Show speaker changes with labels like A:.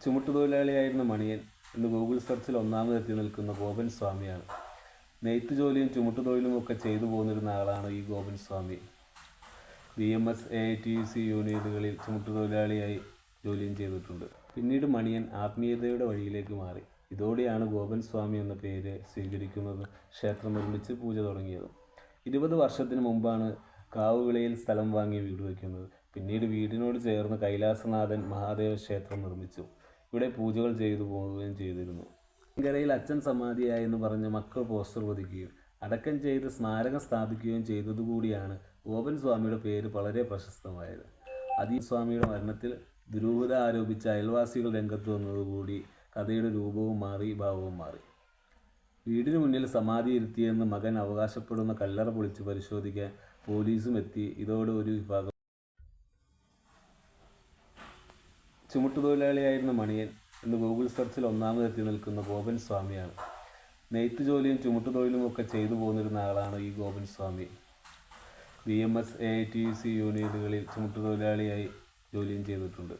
A: ചുമട്ടുതൊഴിലാളിയായിരുന്ന മണിയൻ ഇന്ന് ഗൂഗിൾ സെർച്ചിൽ ഒന്നാമതെത്തി നിൽക്കുന്ന ഗോപൻ സ്വാമിയാണ്. നെയ്ത്ത് ജോലിയും ചുമട്ടുതൊഴിലുമൊക്കെ ചെയ്തു പോന്നിരുന്ന ആളാണ് ഈ ഗോപൻ സ്വാമി. BMS, AITUC യൂണിയനുകളിൽ ചുമട്ടുതൊഴിലാളിയായി ജോലിയും ചെയ്തിട്ടുണ്ട്. പിന്നീട് മണിയൻ ആത്മീയതയുടെ വഴിയിലേക്ക് മാറി. ഇതോടെയാണ് ഗോപൻ സ്വാമി എന്ന പേര് സ്വീകരിക്കുന്നതും ക്ഷേത്രം നിർമ്മിച്ച് പൂജ തുടങ്ങിയതും. 20 വർഷത്തിന് മുമ്പാണ് കാവുവിളയിൽ സ്ഥലം വാങ്ങി വീട് വയ്ക്കുന്നത്. പിന്നീട് വീടിനോട് ചേർന്ന് കൈലാസനാഥൻ മഹാദേവ ക്ഷേത്രം നിർമ്മിച്ചു. ഇവിടെ പൂജകൾ ചെയ്തു പോവുകയും ചെയ്തിരുന്നു. കരയിൽ അച്ഛൻ സമാധിയായെന്ന് പറഞ്ഞ് മക്കൾ പോസ്റ്റർ പതിക്കുകയും അടക്കം ചെയ്ത് സ്മാരകം സ്ഥാപിക്കുകയും ചെയ്തതുകൂടിയാണ് ഗോപൻ സ്വാമിയുടെ പേര് വളരെ പ്രശസ്തമായത്. സ്വാമിയുടെ മരണത്തിൽ ദുരൂഹത ആരോപിച്ച അയൽവാസികൾ രംഗത്ത് വന്നതുകൂടി കഥയുടെ രൂപവും മാറി, ഭാവവും മാറി. വീടിന് മുന്നിൽ സമാധി ഇരുത്തിയെന്ന് മകൻ അവകാശപ്പെടുന്ന കല്ലറ പൊളിച്ച് പരിശോധിക്കാൻ പോലീസും എത്തി. ഇതോടെ ഒരു വിഭാഗം ചുമട്ടുതൊഴിലാളിയായിരുന്ന മണിയൻ ഇന്ന് ഗൂഗിൾ സെർച്ചിൽ ഒന്നാമതെത്തി നിൽക്കുന്ന ഗോപൻ സ്വാമിയാണ്. നെയ്ത്ത് ജോലിയും ചുമട്ടുതൊഴിലുമൊക്കെ ചെയ്തു പോന്നിരുന്ന ആളാണ് ഈ ഗോപൻ സ്വാമി. BMS, AITUC യൂണിയനുകളിൽ ചുമട്ടുതൊഴിലാളിയായി ജോലിയും ചെയ്തിട്ടുണ്ട്.